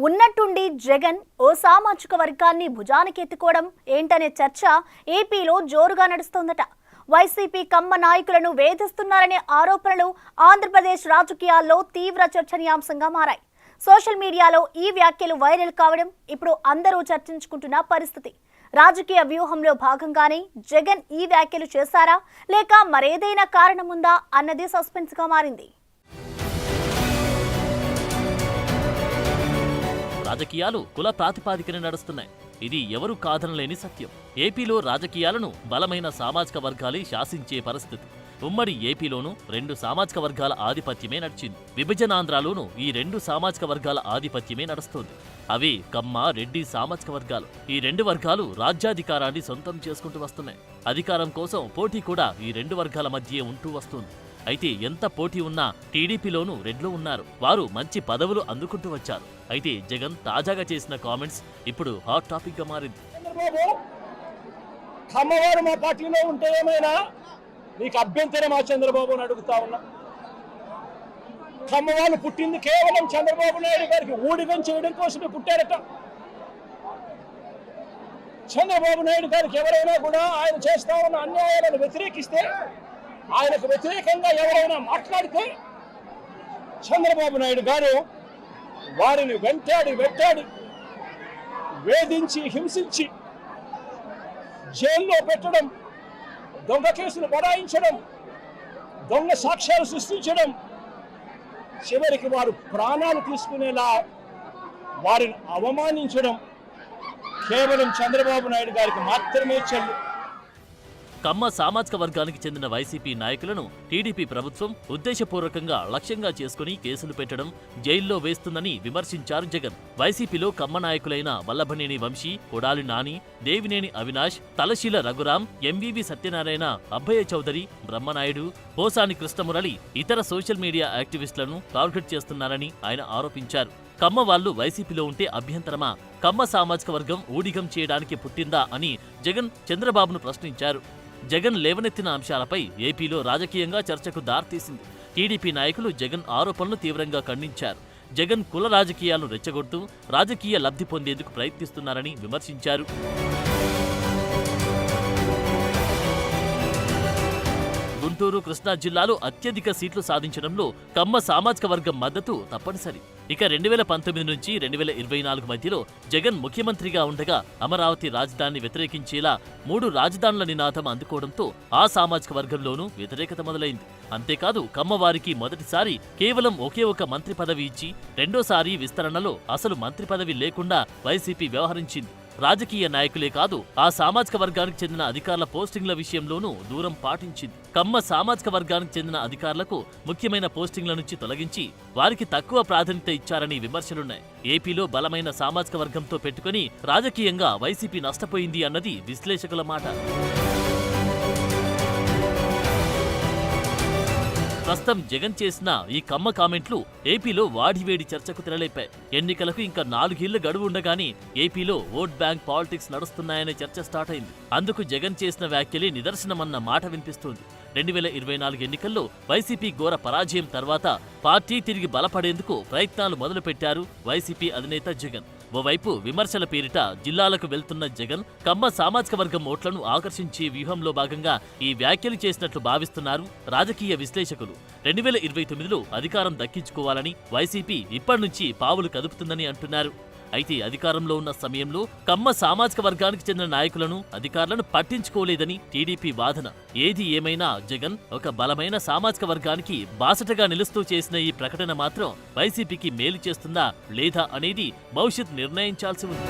ఉన్నట్టుండి జగన్ ఓ సామాజిక వర్గాన్ని భుజానికి ఎత్తుకోవడం ఏంటనే చర్చ ఏపీలో జోరుగా నడుస్తోందట. వైసీపీ కమ్మ నాయకులను వేధిస్తున్నారనే ఆరోపణలు ఆంధ్రప్రదేశ్ రాజకీయాల్లో తీవ్ర చర్చనీయాంశంగా మారాయి. సోషల్ మీడియాలో ఈ వ్యాఖ్యలు వైరల్ కావడం ఇప్పుడు అందరూ చర్చించుకుంటున్న పరిస్థితి. రాజకీయ వ్యూహంలో భాగంగానే జగన్ ఈ వ్యాఖ్యలు చేశారా లేక మరేదైనా కారణం ఉందా అన్నది సస్పెన్స్ గా మారింది. రాజకీయాలు కుల ప్రాతిపాదికన నడుస్తున్నాయి. ఇది ఎవరు కాదనలేని సత్యం. ఏపీలో రాజకీయాలను బలమైన సామాజిక వర్గాలే శాసించే పరిస్థితి. ఉమ్మడి ఏపీలోనూ రెండు సామాజిక వర్గాల ఆధిపత్యమే నడిచింది. విభజనాంధ్రలోనూ ఈ రెండు సామాజిక వర్గాల ఆధిపత్యమే నడుస్తోంది. అవి కమ్మ, రెడ్డి సామాజిక వర్గాలు. ఈ రెండు వర్గాలు రాజ్యాధికారాన్ని సొంతం చేసుకుంటూ వస్తున్నాయి. అధికారం కోసం పోటీ కూడా ఈ రెండు వర్గాల మధ్య ఉంటూ వస్తుంది. అయితే ఎంత పోటీ ఉన్నా టీడీపీలోనూ రెడ్లు ఉన్నారు. వారు మంచి పదవులు అందుకుంటూ వచ్చారు. అయితే జగన్ తాజాగా చేసిన కామెంట్స్ ఇప్పుడు హాట్ టాపిక్ గా మారింది. కమ్మవారు మా పార్టీలో ఉంటే ఏమైనా నీకు అభ్యంతరం ఆ చంద్రబాబు అని అడుగుతా ఉన్నా. కమ్మవాళ్ళు పుట్టింది కేవలం చంద్రబాబు నాయుడు గారికి ఊడిగం చేయడం కోసమే పుట్టారట. చంద్రబాబు నాయుడు గారికి ఎవరైనా కూడా ఆయన చేస్తా ఉన్న అన్యాయాలను వ్యతిరేకిస్తే, ఆయనకు వ్యతిరేకంగా ఎవరైనా మాట్లాడితే చంద్రబాబు నాయుడు గారు వారిని వెంటాడి వేధించి హింసించి జైల్లో పెట్టడం, దొంగ కేసులు బడాయించడం, దొంగ సాక్ష్యాలు సృష్టించడం, చివరికి వారు ప్రాణాలు తీసుకునేలా వారిని అవమానించడం కేవలం చంద్రబాబు నాయుడు గారికి మాత్రమే చెల్లు. కమ్మ సామాజిక వర్గానికి చెందిన వైసీపీ నాయకులను టీడీపీ ప్రభుత్వం ఉద్దేశపూర్వకంగా లక్ష్యంగా చేసుకుని కేసులు పెట్టడం, జైల్లో వేస్తుందని విమర్శించారు జగన్. వైసీపీలో కమ్మ నాయకులైన వల్లభనేని వంశీ, కొడాలి నాని, దేవినేని అవినాష్, తలశీల రఘురాం, ఎంవీవీ సత్యనారాయణ, అబ్బయ్య చౌదరి, బ్రహ్మనాయుడు, పోసాని కృష్ణమురళి ఇతర సోషల్ మీడియా యాక్టివిస్టులను టార్గెట్ చేస్తున్నారని ఆయన ఆరోపించారు. కమ్మ వాళ్లు వైసీపీలో ఉంటే అభ్యంతరమా? కమ్మ సామాజిక వర్గం ఊడిగం చేయడానికి పుట్టిందా అని జగన్ చంద్రబాబును ప్రశ్నించారు. జగన్ లేవనెత్తిన అంశాలపై ఏపీలో రాజకీయంగా చర్చకు దారితీసింది. టీడీపీ నాయకులు జగన్ ఆరోపణలు తీవ్రంగా ఖండించారు. జగన్ కుల రాజకీయాలను రెచ్చగొడుతూ రాజకీయ లబ్ధి పొందేందుకు ప్రయత్నిస్తున్నారని విమర్శించారు. గుంటూరు, కృష్ణా జిల్లాలో అత్యధిక సీట్లు సాధించడంలో కమ్మ సామాజిక వర్గం మద్దతు తప్పనిసరి. ఇక 2019 నుంచి 2024 మధ్యలో జగన్ ముఖ్యమంత్రిగా ఉండగా అమరావతి రాజధానిని వ్యతిరేకించేలా 3 రాజధానుల నినాదం అందుకోవడంతో ఆ సామాజిక వర్గంలోనూ వ్యతిరేకత మొదలైంది. అంతేకాదు కమ్మవారికి మొదటిసారి కేవలం ఒకే ఒక మంత్రి పదవి ఇచ్చి, రెండోసారి విస్తరణలో అసలు మంత్రి పదవి లేకుండా వైసీపీ వ్యవహరించింది. రాజకీయ నాయకులే కాదు, ఆ సామాజిక వర్గానికి చెందిన అధికారుల పోస్టింగ్ల విషయంలోనూ దూరం పాటించింది. కమ్మ సామాజిక వర్గానికి చెందిన అధికారులకు ముఖ్యమైన పోస్టింగ్ల నుంచి తొలగించి వారికి తక్కువ ప్రాధాన్యత ఇచ్చారని విమర్శలున్నాయి. ఏపీలో బలమైన సామాజిక వర్గంతో పెట్టుకుని రాజకీయంగా వైసీపీ నష్టపోయింది అన్నది విశ్లేషకుల మాట. ప్రస్తుతం జగన్ చేసిన ఈ కమ్మ కామెంట్లు ఏపీలో వాడివేడి చర్చకు తెరలేపాయి. ఎన్నికలకు ఇంకా 4 ఏళ్ల గడువు ఉండగానే ఏపీలో ఓట్ బ్యాంక్ పాలిటిక్స్ నడుస్తున్నాయనే చర్చ స్టార్ట్ అయింది. అందుకు జగన్ చేసిన వ్యాఖ్యలే నిదర్శనమన్న మాట వినిపిస్తోంది. 2024 ఎన్నికల్లో వైసీపీ ఘోర పరాజయం తర్వాత పార్టీ తిరిగి బలపడేందుకు ప్రయత్నాలు మొదలుపెట్టారు వైసీపీ అధినేత జగన్. ఓవైపు విమర్శల పేరిట జిల్లాలకు వెళ్తున్న జగన్ కమ్మ సామాజిక వర్గం ఓట్లను ఆకర్షించే వ్యూహంలో భాగంగా ఈ వ్యాఖ్యలు చేసినట్లు భావిస్తున్నారు రాజకీయ విశ్లేషకులు. 2029లో అధికారం దక్కించుకోవాలని వైసీపీ ఇప్పటి నుంచి పావులు కదుపుతుందని అంటున్నారు. అయితే అధికారంలో ఉన్న సమయంలో కమ్మ సామాజిక వర్గానికి చెందిన నాయకులను, అధికారులను పట్టించుకోలేదని టీడీపీ వాదన. ఏది ఏమైనా జగన్ ఒక బలమైన సామాజిక వర్గానికి బాసటగా నిలుస్తూ చేసిన ఈ ప్రకటన మాత్రం వైసీపీకి మేలు చేస్తుందా లేదా అనేది భవిష్యత్ నిర్ణయించాల్సి ఉంది.